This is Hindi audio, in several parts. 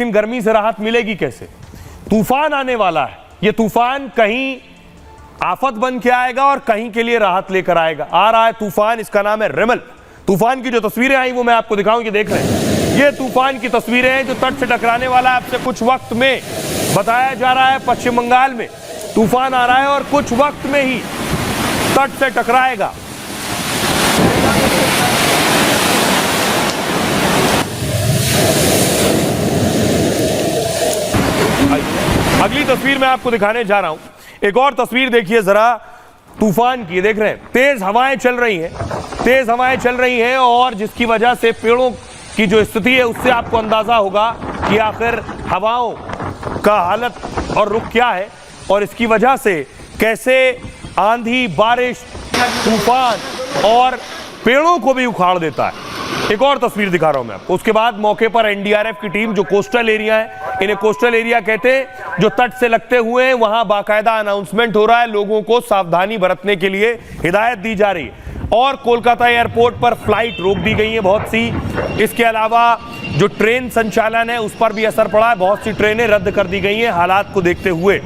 लेकिन गर्मी से राहत मिलेगी कैसे? तूफान आने वाला है, ये तूफान कहीं आफत बन के आएगा और कहीं के लिए राहत लेकर आएगा। आ रहा है तूफान, इसका नाम है रेमल। तूफान की जो तस्वीरें आई वो मैं आपको दिखाऊं, ये देख रहे हैं, ये तूफान की तस्वीरें हैं जो तट से टकराने वाला है। आपसे कुछ वक्त में बताया जा रहा है पश्चिम बंगाल में तूफान आ रहा है और कुछ वक्त में ही तट से टकराएगा। अगली तस्वीर मैं आपको दिखाने जा रहा हूं, एक और तस्वीर देखिए जरा तूफान की। देख रहे हैं तेज हवाएं चल रही हैं, तेज हवाएं चल रही हैं और जिसकी वजह से पेड़ों की जो स्थिति है उससे आपको अंदाजा होगा कि आखिर हवाओं का हालत और रुख क्या है और इसकी वजह से कैसे आंधी, बारिश, तूफान और पेड़ों को भी उखाड़ देता है। एक और तस्वीर दिखा रहा हूं मैं आपको। उसके बाद मौके पर एनडीआरएफ की टीम, जो कोस्टल एरिया है, इन्हें कोस्टल एरिया कहते हैं, जो तट से लगते हुए वहां बाकायदा अनाउंसमेंट हो रहा है, लोगों को सावधानी बरतने के लिए हिदायत दी जा रही है और कोलकाता एयरपोर्ट पर फ्लाइट रोक दी गई है बहुत सी। इसके अलावा जो ट्रेन संचालन है उस पर भी असर पड़ा है, बहुत सी ट्रेनें रद्द कर दी गई हैं हालात को देखते हुए।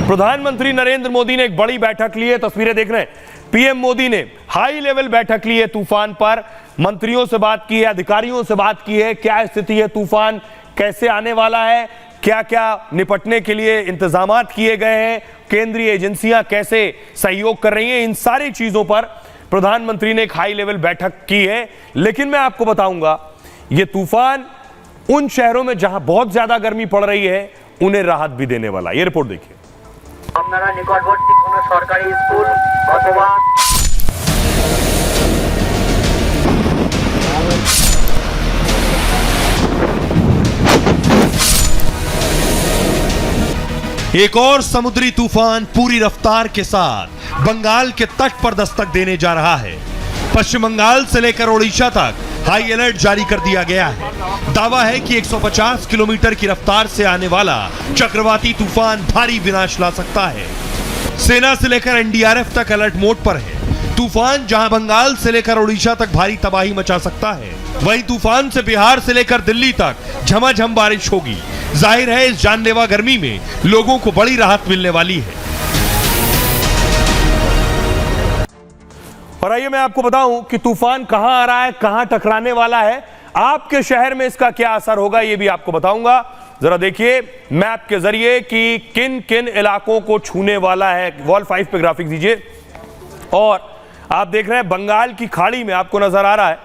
प्रधानमंत्री नरेंद्र मोदी ने एक बड़ी बैठक ली है, तस्वीरें देख रहे हैं। पीएम मोदी ने हाई लेवल बैठक ली है तूफान पर, मंत्रियों से बात की है, अधिकारियों से बात की है, क्या स्थिति है, तूफान कैसे आने वाला है, क्या क्या निपटने के लिए इंतजामात किए गए हैं, केंद्रीय एजेंसियां कैसे सहयोग कर रही हैं, इन सारी चीजों पर प्रधानमंत्री ने एक हाई लेवल बैठक की है। लेकिन मैं आपको बताऊंगा ये तूफान उन शहरों में जहां बहुत ज्यादा गर्मी पड़ रही है उन्हें राहत भी देने वाला। ये रिपोर्ट देखिए। আপনারা নিকটবর্তী কোনো সরকারি স্কুল অথবা एक और समुद्री तूफान पूरी रफ्तार के साथ बंगाल के तट पर दस्तक देने जा रहा है। पश्चिम बंगाल से लेकर ओडिशा तक हाई अलर्ट जारी कर दिया गया है। दावा है कि 150 किलोमीटर की रफ्तार से आने वाला चक्रवाती तूफान भारी विनाश ला सकता है। सेना से लेकर एनडीआरएफ तक अलर्ट मोड पर है। तूफान जहां बंगाल से लेकर ओडिशा तक भारी तबाही मचा सकता है, वहीं तूफान से बिहार से लेकर दिल्ली तक झमाझम बारिश होगी। जाहिर है इस जानलेवा गर्मी में लोगों को बड़ी राहत मिलने वाली है। और आइए मैं आपको बताऊं कि तूफान कहां आ रहा है, कहां टकराने वाला है, आपके शहर में इसका क्या असर होगा ये भी आपको बताऊंगा। जरा देखिए मैप के जरिए कि किन किन इलाकों को छूने वाला है। वॉल 5 पे ग्राफिक दीजिए और आप देख रहे हैं बंगाल की खाड़ी में आपको नजर आ रहा है,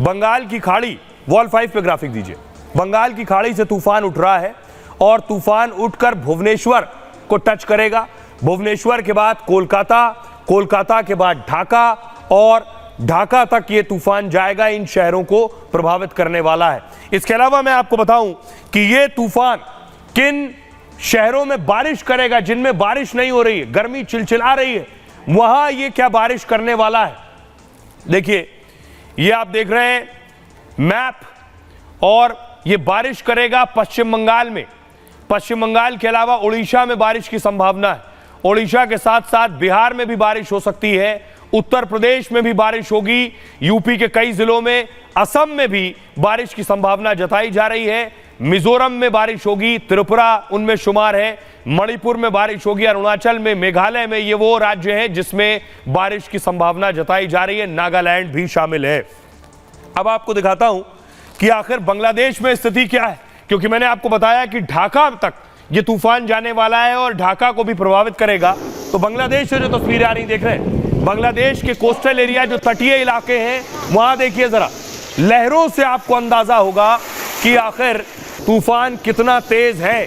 बंगाल की खाड़ी, वॉल 5 पे ग्राफिक दीजिए। बंगाल की खाड़ी से तूफान उठ रहा है और तूफान उठकर भुवनेश्वर को टच करेगा। भुवनेश्वर के बाद कोलकाता, कोलकाता के बाद ढाका और ढाका तक ये तूफान जाएगा, इन शहरों को प्रभावित करने वाला है। इसके अलावा मैं आपको बताऊं कि ये तूफान किन शहरों में बारिश करेगा, जिनमें बारिश नहीं हो रही है, गर्मी चिलचिला रही है, वहां ये क्या बारिश करने वाला है। देखिए ये आप देख रहे हैं मैप और ये बारिश करेगा पश्चिम बंगाल में। पश्चिम बंगाल के अलावा उड़ीसा में बारिश की संभावना है। उड़ीसा के साथ साथ बिहार में भी बारिश हो सकती है, उत्तर प्रदेश में भी बारिश होगी, यूपी के कई जिलों में, असम में भी बारिश की संभावना जताई जा रही है। मिजोरम में बारिश होगी, त्रिपुरा उनमें शुमार है, मणिपुर में बारिश होगी, अरुणाचल में, मेघालय में, ये वो राज्य हैं जिसमें बारिश की संभावना जताई जा रही है, नागालैंड भी शामिल है। अब आपको दिखाता हूं कि आखिर बांग्लादेश में स्थिति क्या है, क्योंकि मैंने आपको बताया कि ढाका तक ये तूफान जाने वाला है और ढाका को भी प्रभावित करेगा। तो बांग्लादेश से जो तस्वीरें आ रही देख रहे हैं, बांग्लादेश के कोस्टल एरिया, जो तटीय इलाके हैं, वहां देखिए जरा लहरों से आपको अंदाजा होगा कि आखिर तूफान कितना तेज है।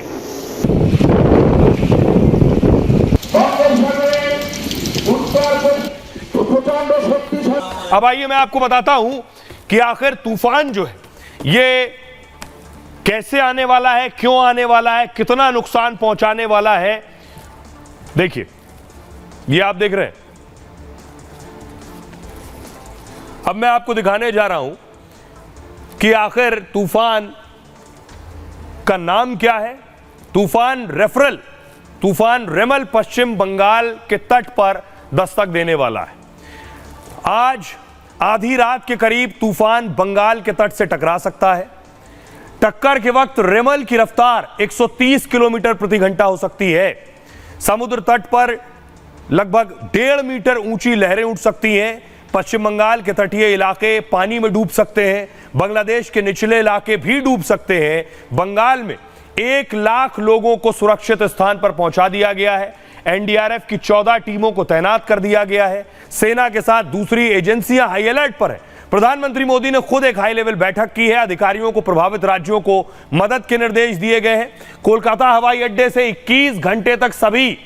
अब आइए मैं आपको बताता हूं कि आखिर तूफान जो है ये कैसे आने वाला है, क्यों आने वाला है, कितना नुकसान पहुंचाने वाला है। देखिए ये आप देख रहे हैं। अब मैं आपको दिखाने जा रहा हूं कि आखिर तूफान का नाम क्या है। तूफान रेफरल, तूफान रेमल पश्चिम बंगाल के तट पर दस्तक देने वाला है। आज आधी रात के करीब तूफान बंगाल के तट से टकरा सकता है। टक्कर के वक्त रेमल की रफ्तार 130 किलोमीटर प्रति घंटा हो सकती है। समुद्र तट पर लगभग 1.5 मीटर ऊंची लहरें उठ सकती हैं। पश्चिम बंगाल के तटीय इलाके पानी में डूब सकते हैं। बांग्लादेश के निचले इलाके भी डूब सकते हैं। बंगाल में 1 लाख लोगों को सुरक्षित स्थान पर पहुंचा दिया गया है। एनडीआरएफ की 14 टीमों को तैनात कर दिया गया है। सेना के साथ दूसरी एजेंसियां हाई अलर्ट पर है। प्रधानमंत्री मोदी ने खुद एक हाई लेवल बैठक की है। अधिकारियों को प्रभावित राज्यों को मदद के निर्देश दिए गए हैं। कोलकाता हवाई अड्डे से 21 घंटे तक सभी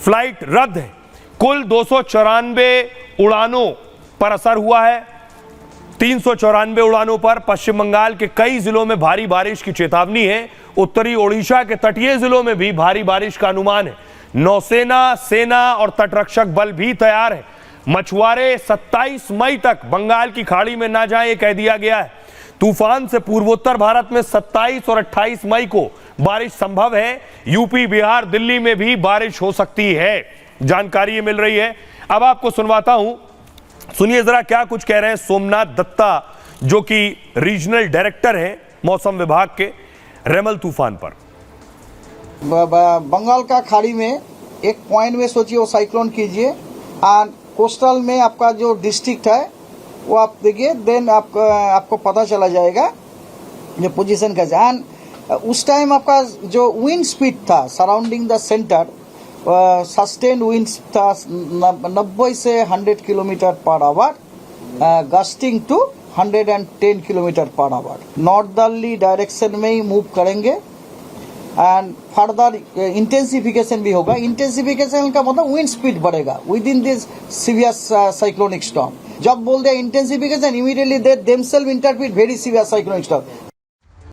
फ्लाइट रद्द है। कुल 294 उड़ानों पर असर हुआ है। 394 उड़ानों पर। पश्चिम बंगाल के कई जिलों में भारी बारिश की चेतावनी है। उत्तरी ओडिशा के तटीय जिलों में भी भारी बारिश का अनुमान है। नौसेना, सेना और तटरक्षक बल भी तैयार है। मछुआरे 27 मई तक बंगाल की खाड़ी में ना जाएं, कह दिया गया है। तूफान से पूर्वोत्तर भारत में 27 और 28 मई को बारिश संभव है। यूपी, बिहार, दिल्ली में भी बारिश हो सकती है, जानकारी मिल रही है। अब आपको सुनवाता हूं, सुनिए जरा क्या कुछ कह रहे हैं सोमनाथ दत्ता, जो कि रीजनल डायरेक्टर हैं मौसम विभाग के, रेमल तूफान पर। बंगाल का खाड़ी में एक पॉइंट में सोचिए वो साइक्लोन कीजिए, और कोस्टल में आपका जो डिस्ट्रिक्ट है वो आप देखिए, देन आपको पता चला जाएगा जो पोजीशन कैसे। एंड उस टाइम आपका जो विंड स्पीड था surrounding the centre, sustain wind था 90 से 100 kilometre per hour, gusting to 110 kilometre per hour. Northerly direction में ही मूव करेंगे एंड फर्दर इंटेंसिफिकेशन भी होगा। इंटेंसिफिकेशन का मतलब विंड स्पीड बढ़ेगा within this severe cyclonic storm. जब बोल दिया intensification, immediately they themselves interpret very severe cyclonic storm.